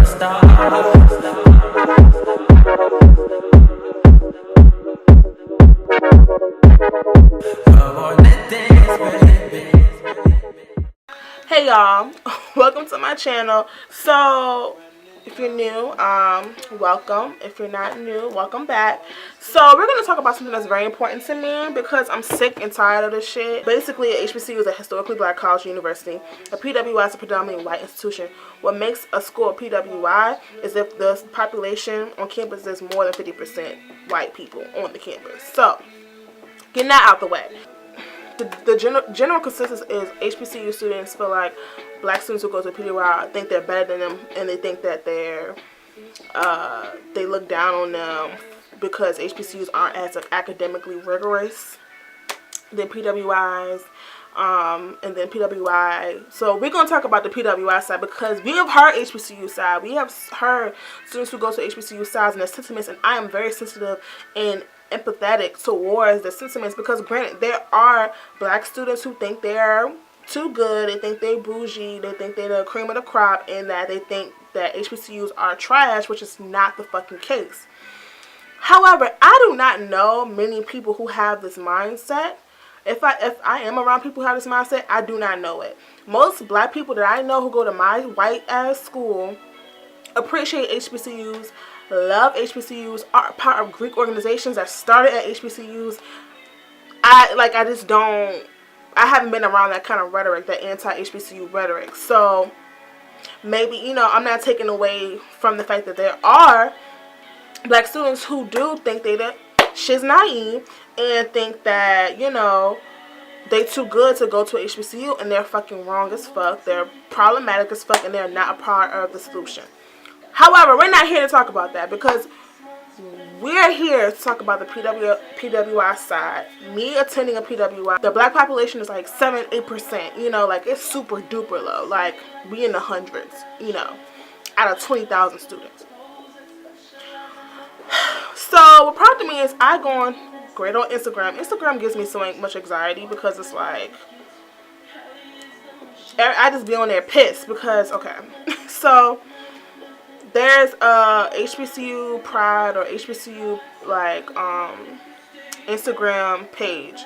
Hey y'all, welcome to my channel. So if you're new, welcome. If you're not new, welcome back. So we're going to talk about something that's very important to me because I'm sick and tired of this shit. Basically, a HBCU is a historically black college or university. A PWI is a predominantly white institution. What makes a school a PWI is if the population on campus is more than 50% white people on the campus. So getting that out the way. The general consensus is HBCU students feel like black students who go to PWI think they're better than them, and they think that they look down on them because HBCUs aren't as academically rigorous than PWIs. And then PWI. So we're going to talk about the PWI side because we have heard HBCU side. We have heard students who go to HBCU sides and their sentiments, and I am very sensitive and empathetic towards the sentiments because granted there are black students who think they're too good, they think they're bougie, they think they're the cream of the crop, and that they think that HBCUs are trash, which is not the fucking case. However, I do not know many people who have this mindset. If I am around people who have this mindset, I do not know it. Most black people that I know who go to my white ass school appreciate HBCUs, love HBCUs, are part of Greek organizations that started at HBCUs. I haven't been around that kind of rhetoric, that anti-HBCU rhetoric. So maybe, I'm not taking away from the fact that there are black students who do think that shit's naive and think that, they too good to go to HBCU, and they're fucking wrong as fuck. They're problematic as fuck, and they're not a part of the solution. However, we're not here to talk about that because we're here to talk about the PWI side. Me attending a PWI, the black population is like 7-8%, like it's super duper low. Like we in the hundreds, out of 20,000 students. So what prompted me is I go on great on Instagram. Instagram gives me so much anxiety because it's like I just be on there pissed because so there's a HBCU Pride or HBCU Instagram page.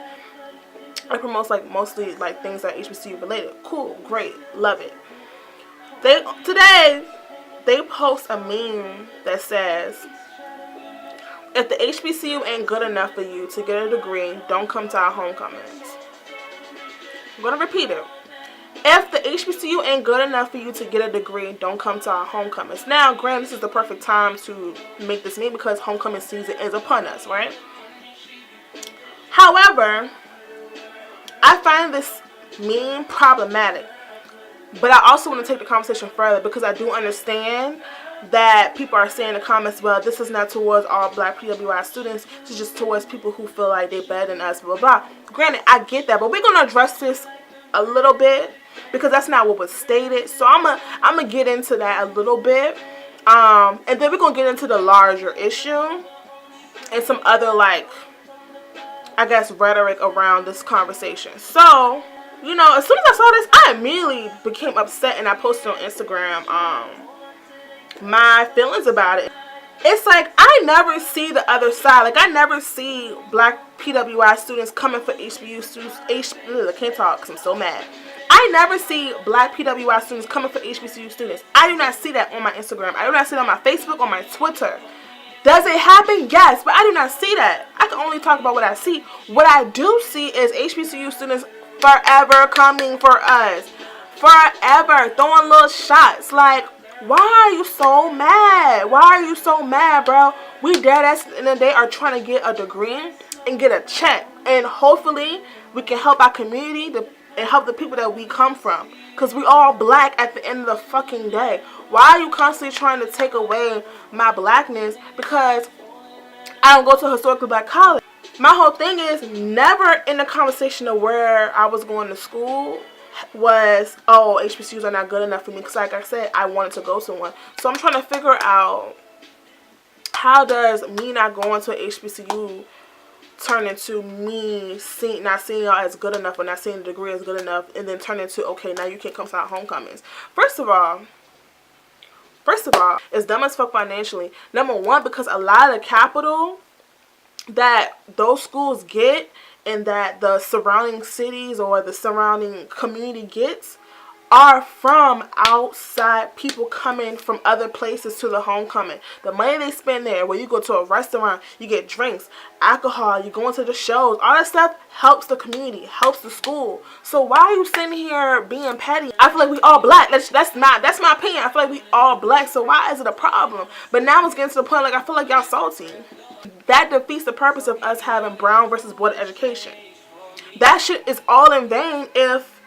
It promotes mostly things that HBCU related. Cool, great, love it. Today they post a meme that says, if the HBCU ain't good enough for you to get a degree, don't come to our homecomings. I'm gonna repeat it. If the HBCU ain't good enough for you to get a degree, don't come to our homecomings. Now, granted, this is the perfect time to make this meme because homecoming season is upon us, right? However, I find this meme problematic. But I also want to take the conversation further because I do understand that people are saying in the comments, well, this is not towards all black PWI students. This is just towards people who feel like they're better than us, blah, blah, blah. Granted, I get that. But we're going to address this a little bit because that's not what was stated. So I'm gonna get into that a little bit. And then we're going to get into the larger issue and some other, rhetoric around this conversation. So, as soon as I saw this, I immediately became upset and I posted on Instagram my feelings about it. It's like I never see the other side. I never see black PWI students coming for HBCU students. I can't talk because I'm so mad. I never see black PWI students coming for HBCU students. I do not see that on my Instagram. I do not see it on my Facebook, on my Twitter. Does it happen? Yes, but I do not see that. I can only talk about what I see. What I do see is HBCU students forever coming for us. Forever throwing little shots. Why are you so mad? Why are you so mad, bro? We dead ass in the day are trying to get a degree and get a check. And hopefully we can help our community and help the people that we come from. Because we all black at the end of the fucking day. Why are you constantly trying to take away my blackness because I don't go to a historically black college? My whole thing is never in the conversation of where I was going to school was, oh, HBCUs are not good enough for me because like I said, I wanted to go to one. So I'm trying to figure out how does me not going to a HBCU turn into me not seeing y'all as good enough or not seeing the degree as good enough and then turn into, okay, now you can't come to our homecomings. First of all, First of all, it's dumb as fuck financially. Number one, because a lot of the capital that those schools get and that the surrounding cities or the surrounding community gets are from outside people coming from other places to the homecoming. The money they spend there, where you go to a restaurant, you get drinks, alcohol, you go into the shows, all that stuff helps the community, helps the school. So why are you sitting here being petty? I feel like we all black. That's my opinion. I feel like we all black, so why is it a problem? But now it's getting to the point like I feel like y'all salty. That defeats the purpose of us having Brown versus Board of Education. That shit is all in vain if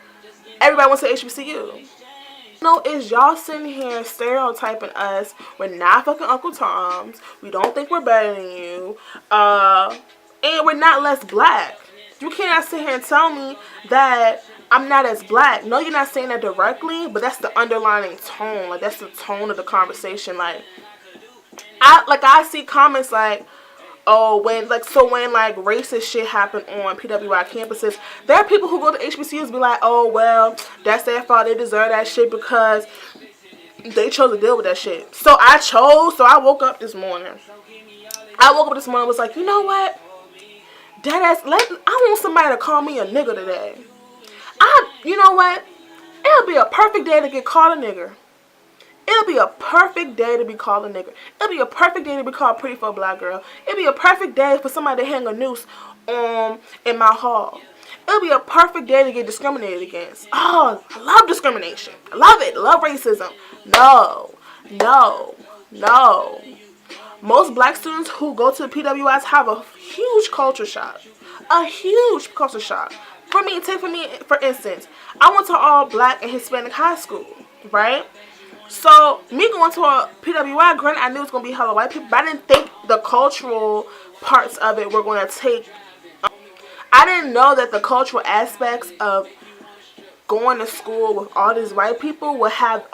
everybody wants to HBCU. No, is y'all sitting here stereotyping us. We're not fucking Uncle Toms. We don't think we're better than you. And we're not less black. You cannot sit here and tell me that I'm not as black. No, you're not saying that directly, but that's the underlying tone. Like, that's the tone of the conversation. Like, I see comments like, oh, when racist shit happen on PWI campuses, there are people who go to HBCUs be like, oh, well, that's their fault. They deserve that shit because they chose to deal with that shit. So I woke up this morning. And was like, you know what? I want somebody to call me a nigger today. You know what? It'll be a perfect day to get called a nigger. It'll be a perfect day to be called a nigger. It'll be a perfect day to be called pretty for a black girl. It'll be a perfect day for somebody to hang a noose in my hall. It'll be a perfect day to get discriminated against. Oh, I love discrimination. I love it. I love racism. No. Most black students who go to the PWIs have a huge culture shock. A huge culture shock. For me, for instance, I went to all black and Hispanic high school, right? So, me going to a PWI, granted, I knew it was going to be hella white people, but I didn't think the cultural parts of it were going to take. I didn't know that the cultural aspects of going to school with all these white people would have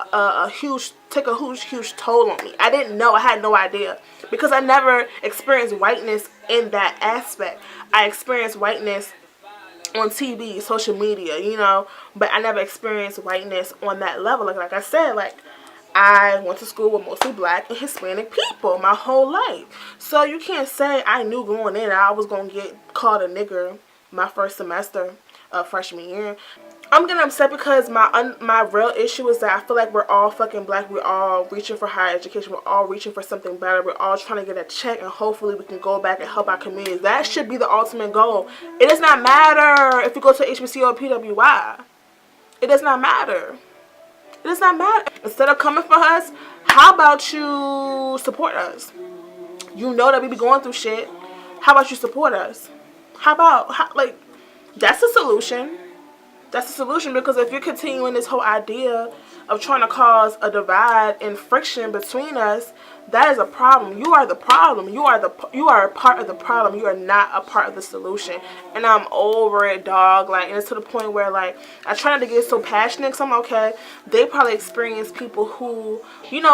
take a huge toll on me. I didn't know. I had no idea. Because I never experienced whiteness in that aspect. I experienced whiteness on TV, social media, you know, but I never experienced whiteness on that level. Like I said, I went to school with mostly black and Hispanic people my whole life. So you can't say I knew going in I was going to get called a nigger my first semester of freshman year. I'm getting upset because my real issue is that I feel like we're all fucking black. We're all reaching for higher education. We're all reaching for something better. We're all trying to get a check and hopefully we can go back and help our communities. That should be the ultimate goal. It does not matter if you go to HBCU or PWI. It does not matter. It does not matter. Instead of coming for us, how about you support us? You know that we be going through shit. How about you support us? That's a solution. That's a solution, because if you're continuing this whole idea of trying to cause a divide and friction between us, that is a problem. You are the problem. You are a part of the problem. You are not a part of the solution. And I'm over it, dog. And it's to the point where, I try not to get so passionate, because I'm okay. They probably experienced people who,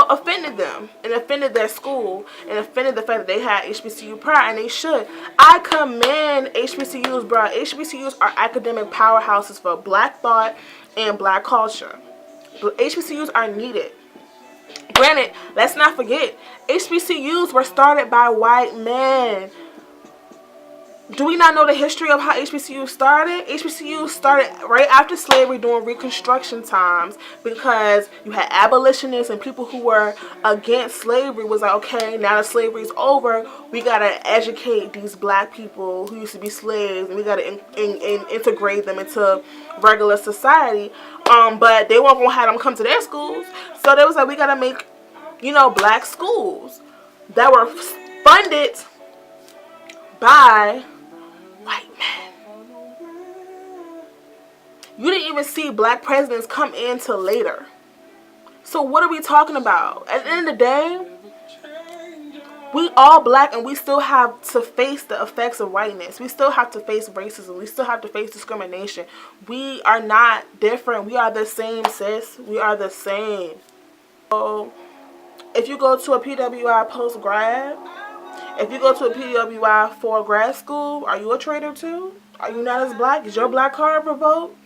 offended them and offended their school and offended the fact that they had HBCU pride, and they should. I commend HBCUs, bro. HBCUs are academic powerhouses for black thought and black culture. HBCUs are needed. Granted, let's not forget, HBCUs were started by white men. Do we not know the history of how HBCUs started? HBCUs started right after slavery during Reconstruction times, because you had abolitionists and people who were against slavery was like, okay, now that slavery is over, we got to educate these black people who used to be slaves, and we got to integrate them into regular society. But they weren't going to have them come to their schools. So they was like, we got to make, black schools that were funded by white men. You didn't even see black presidents come in till later. So what are we talking about? At the end of the day, we all black, and we still have to face the effects of whiteness. We still have to face racism. We still have to face discrimination. We are not different. We are the same, sis. We are the same. So if you go to a PWI post-grad, if you go to a PWI for grad school, are you a traitor too? Are you not as black? Is your black card revoked?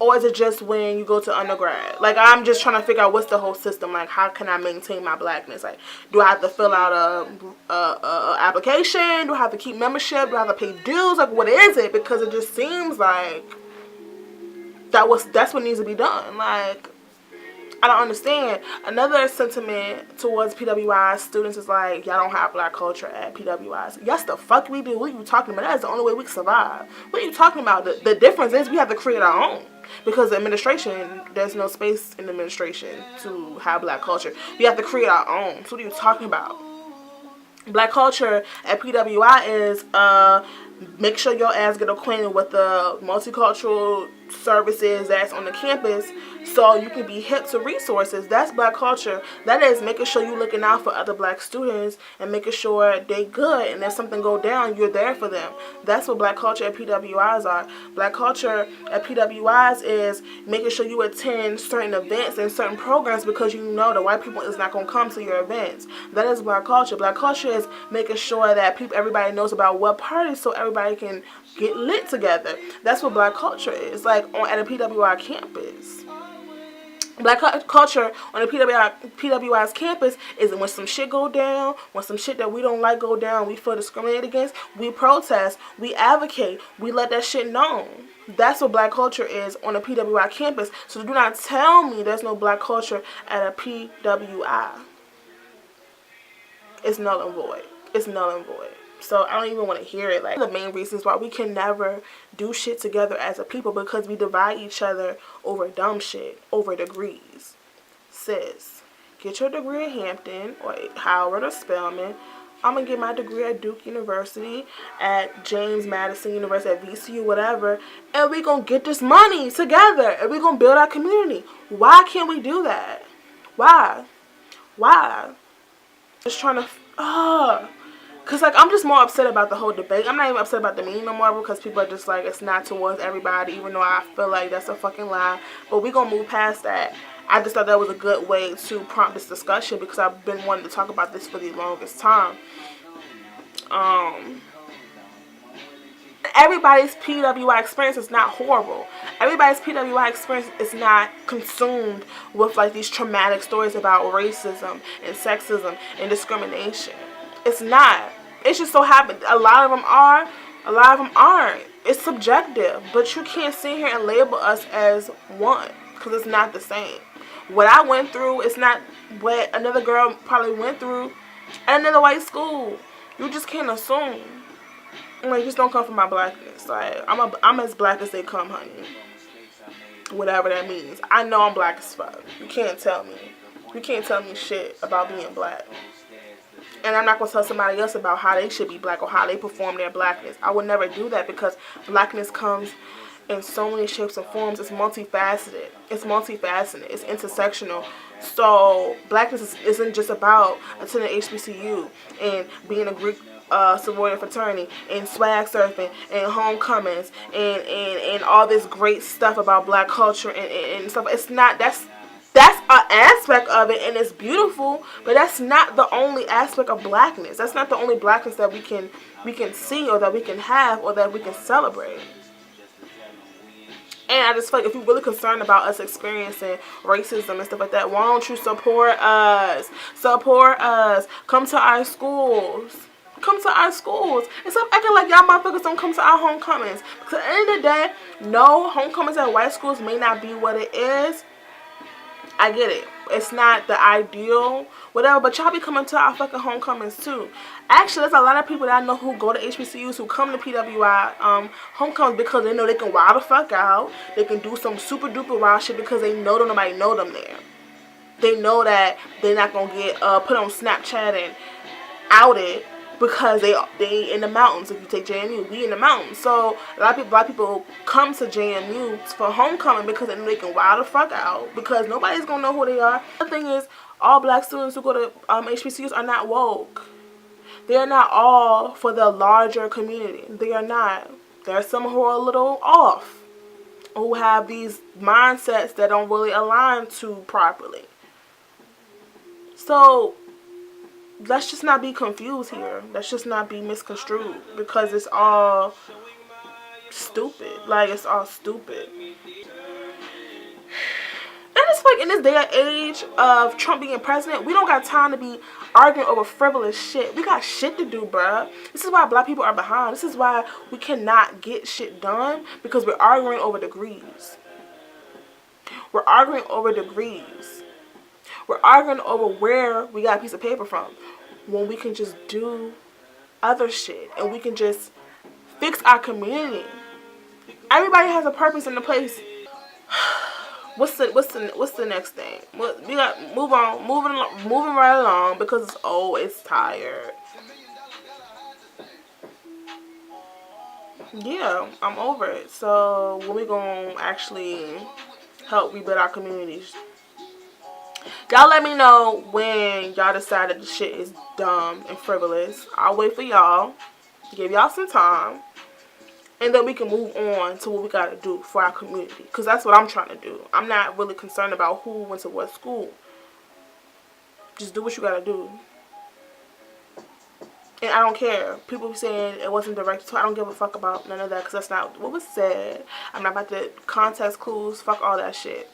Or is it just when you go to undergrad? Like, I'm just trying to figure out what's the whole system. Like, how can I maintain my blackness? Like, do I have to fill out a application? Do I have to keep membership? Do I have to pay dues? Like, what is it? Because it just seems like that's what needs to be done. Like, I don't understand. Another sentiment towards PWI students is like, y'all don't have black culture at PWIs. Yes, the fuck we do. What are you talking about? That's the only way we can survive. What are you talking about? The difference is we have to create our own. Because the administration, there's no space in the administration to have black culture. We have to create our own. So what are you talking about? Black culture at PWI is make sure your ass get acquainted with the multicultural services that's on the campus so you can be hip to resources. That's black culture. That is making sure you're looking out for other black students and making sure they good, and if something go down, you're there for them. That's what black culture at PWIs are. Black culture at PWIs is making sure you attend certain events and certain programs because you know the white people is not going to come to your events. That is black culture. Black culture is making sure that everybody knows about what parties so everybody can get lit together. That's what black culture is. Like at a PWI campus. Black culture on the PWI's campus is when some shit go down, when some shit that we don't like go down, we feel discriminated against, we protest, we advocate, we let that shit known. That's what black culture is on a PWI campus. So do not tell me there's no black culture at a PWI. It's null and void. It's null and void. So I don't even want to hear it. Like, the main reasons why we can never do shit together as a people, because we divide each other over dumb shit, over degrees. Sis, get your degree at Hampton or Howard or Spelman. I'm going to get my degree at Duke University, at James Madison University, at VCU, whatever, and we're going to get this money together, and we're going to build our community. Why can't we do that? Why? Just trying to, because, like, I'm just more upset about the whole debate. I'm not even upset about the meme no more because people are just like, it's not towards everybody, even though I feel like that's a fucking lie. But we're going to move past that. I just thought that was a good way to prompt this discussion because I've been wanting to talk about this for the longest time. Everybody's PWI experience is not horrible. Everybody's PWI experience is not consumed with, like, these traumatic stories about racism and sexism and discrimination. It's not. It's just so happened. A lot of them are. A lot of them aren't. It's subjective. But you can't sit here and label us as one. Because it's not the same. What I went through is not what another girl probably went through at another white school. You just can't assume. Like, just don't come from my blackness. Like, I'm as black as they come, honey. Whatever that means. I know I'm black as fuck. You can't tell me. You can't tell me shit about being black. And I'm not going to tell somebody else about how they should be black or how they perform their blackness. I would never do that because blackness comes in so many shapes and forms. It's multifaceted. It's intersectional. So blackness isn't just about attending HBCU and being a Greek sorority fraternity and swag surfing and homecomings and all this great stuff about black culture and stuff. It's not. That's an aspect of it, and it's beautiful, but that's not the only aspect of blackness. That's not the only blackness that we can see or that we can have or that we can celebrate. And I just feel like if you're really concerned about us experiencing racism and stuff like that, why don't you support us? Support us. Come to our schools. Come to our schools. And stop acting like y'all motherfuckers don't come to our homecomings. Because at the end of the day, no, homecomings at white schools may not be what it is. I get it. It's not the ideal, whatever, but y'all be coming to our fucking homecomings too. Actually, there's a lot of people that I know who go to HBCUs who come to PWI homecomings because they know they can wild the fuck out. They can do some super duper wild shit because they know that nobody know them there. They know that they're not going to get put on Snapchat and outed because they in the mountains. If you take JMU, we in the mountains. So a lot of people come to JMU for homecoming because they know they can wild the fuck out because nobody's gonna know who they are. The thing is, all black students who go to HBCUs are not woke. They are not all for the larger community. They are not. There are some who are a little off, who have these mindsets that don't really align to properly. So let's just not be confused here. Let's just not be misconstrued because it's all stupid. Like, it's all stupid. in this day and age of Trump being president, we don't got time to be arguing over frivolous shit. We got shit to do, bruh. This is why black people are behind. This is why we cannot get shit done, because we're arguing over degrees. We're arguing over degrees. We're arguing over where we got a piece of paper from, when we can just do other shit and we can just fix our community. Everybody has a purpose in the place. What's the next thing? We got moving right along, because it's tired. Yeah, I'm over it. So when we gonna actually help rebuild our communities? Y'all let me know when y'all decide that the shit is dumb and frivolous. I'll wait for y'all. Give y'all some time. And then we can move on to what we got to do for our community. Because that's what I'm trying to do. I'm not really concerned about who went to what school. Just do what you got to do. And I don't care. People be saying it wasn't directed to. I don't give a fuck about none of that, because that's not what was said. I'm not about to context clues. Fuck all that shit.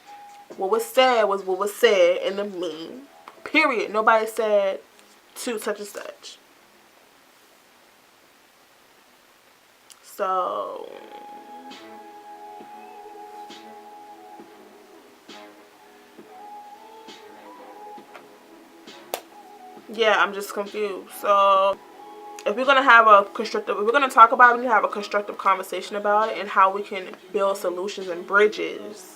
What was said was what was said in the meme. Period. Nobody said to such and such. So yeah, I'm just confused. So if we're gonna have a constructive, if we're gonna talk about it, we need to have a constructive conversation about it and how we can build solutions and bridges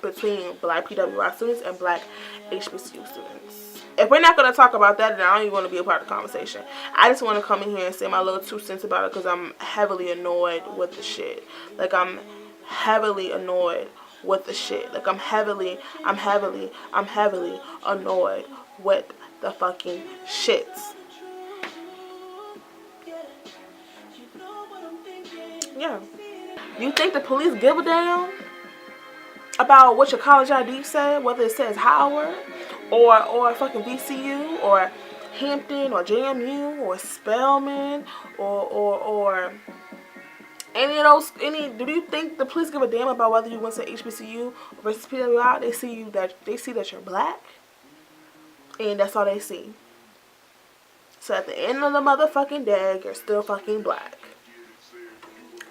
between black PWI students and black HBCU students. If we're not going to talk about that, then I don't even want to be a part of the conversation. I just want to come in here and say my little 2 cents about it, because I'm heavily annoyed with the shit. Like, I'm heavily annoyed with the shit. Like, I'm heavily annoyed with the fucking shits. Yeah. You think the police give a damn about what your college ID said, whether it says Howard or fucking VCU or Hampton or JMU or Spelman or any of those? Do you think the police give a damn about whether you went to HBCU versus PWI? They see that you're black, and that's all they see. So at the end of the motherfucking day, you're still fucking black.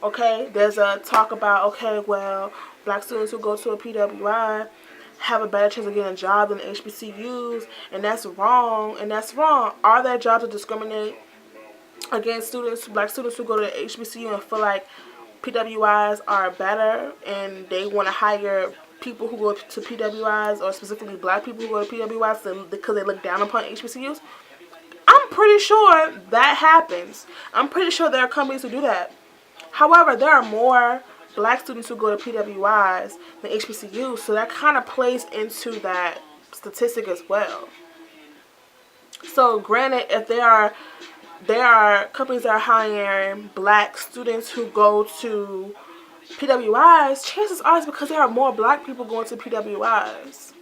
Okay, there's a talk about, okay, well, black students who go to a PWI have a better chance of getting a job than HBCUs, and that's wrong, Are there jobs that discriminate against black students who go to HBCU and feel like PWIs are better, and they want to hire people who go to PWIs, or specifically black people who go to PWIs because they look down upon HBCUs? I'm pretty sure that happens. I'm pretty sure there are companies who do that. However, there are more black students who go to PWIs than HBCUs, so that kind of plays into that statistic as well. So granted, if there are companies that are hiring black students who go to PWIs, chances are it's because there are more black people going to PWIs.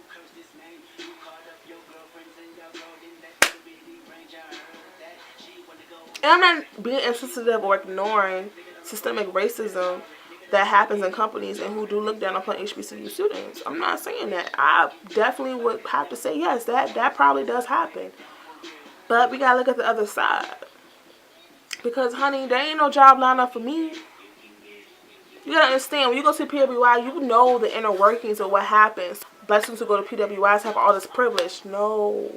And I'm not being insensitive or ignoring systemic racism that happens in companies and who do look down upon HBCU students. I'm not saying that. I definitely would have to say yes, that probably does happen. But we gotta look at the other side. Because, honey, there ain't no job lined up for me. You gotta understand, when you go to PWI, you know the inner workings of what happens. Black students who go to PWIs have all this privilege. No,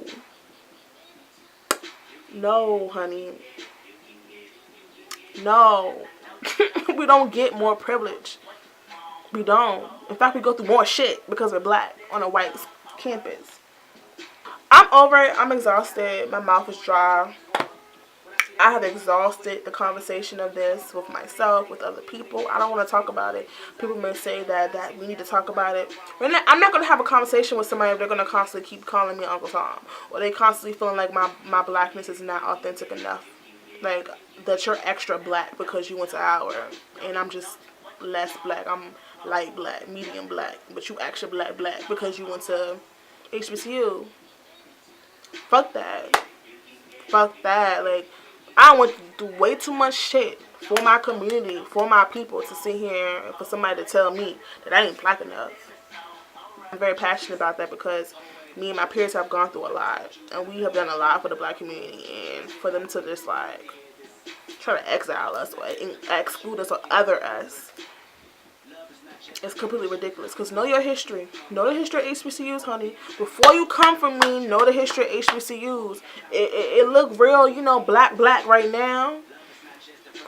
honey. No. We don't get more privilege. We don't. In fact, we go through more shit because we're black on a white campus. I'm over it. I'm exhausted. My mouth is dry. I have exhausted the conversation of this with myself, with other people. I don't want to talk about it. People may say that we need to talk about it. I'm not going to have a conversation with somebody if they're going to constantly keep calling me Uncle Tom. Or they constantly feeling like my blackness is not authentic enough. Like, that you're extra black because you went to Howard. And I'm just less black. I'm light black, medium black. But you extra black because you went to HBCU. Fuck that. Fuck that. Like, I went through way too much shit for my community, for my people, to sit here and for somebody to tell me that I ain't black enough. I'm very passionate about that because me and my peers have gone through a lot, and we have done a lot for the black community, and for them to just like try to exile us or exclude us or other us, it's completely ridiculous. Because know your history. Know the history of HBCUs, honey. Before you come from me, know the history of HBCUs. It look real, you know, black right now.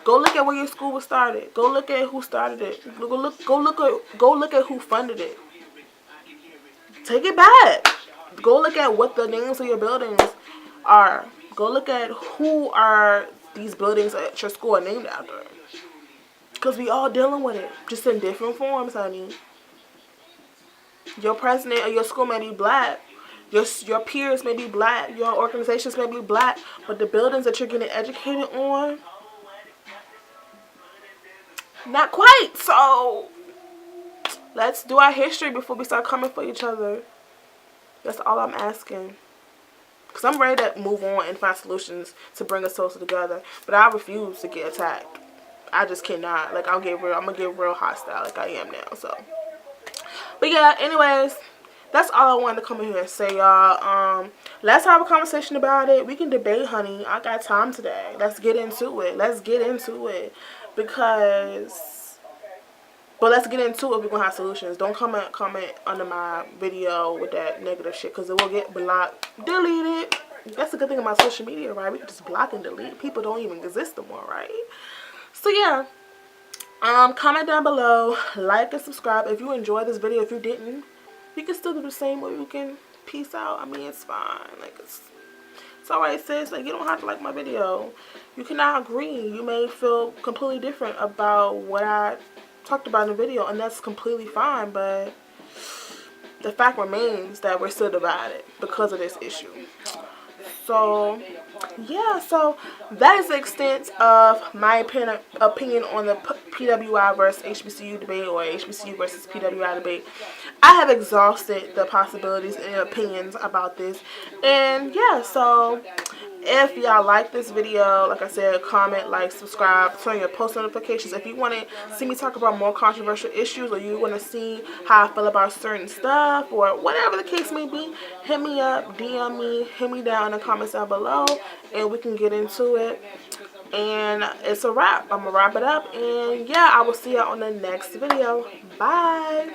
Go look at where your school was started. Go look at who started it. Go look at who funded it. Take it back. Go look at what the names of your buildings are. Go look at who are these buildings at your school are named after. Because we all dealing with it. Just in different forms, honey. Your president of your school may be black. Your peers may be black. Your organizations may be black. But the buildings that you're getting educated on, not quite. So let's do our history before we start coming for each other. That's all I'm asking. Because I'm ready to move on and find solutions to bring us closer together. But I refuse to get attacked. I just cannot. Like, I'm going to get real hostile like I am now. So, but yeah, anyways, that's all I wanted to come in here and say, y'all. Let's have a conversation about it. We can debate, honey. I got time today. Let's get into it. Let's get into it. But let's get into it. We're going to have solutions. Don't comment under my video with that negative shit, because it will get blocked, deleted. That's the good thing about social media, right? We can just block and delete. People don't even exist anymore, right? So yeah, comment down below, like and subscribe if you enjoyed this video. If you didn't, you can still do the same, or you can peace out. I mean, it's fine. Like, it's alright, sis. Like, you don't have to like my video. You cannot agree. You may feel completely different about what I talked about in the video, and that's completely fine. But the fact remains that we're still divided because of this issue. So yeah, so that is the extent of my opinion on the PWI versus HBCU debate, or HBCU versus PWI debate. I have exhausted the possibilities and opinions about this. And yeah, so if y'all like this video, like I said, comment, like, subscribe, turn on your post notifications. If you want to see me talk about more controversial issues, or you want to see how I feel about certain stuff, or whatever the case may be, hit me up, DM me, hit me down in the comments down below, and we can get into it. And it's a wrap. I'm going to wrap it up. And yeah, I will see y'all on the next video. Bye.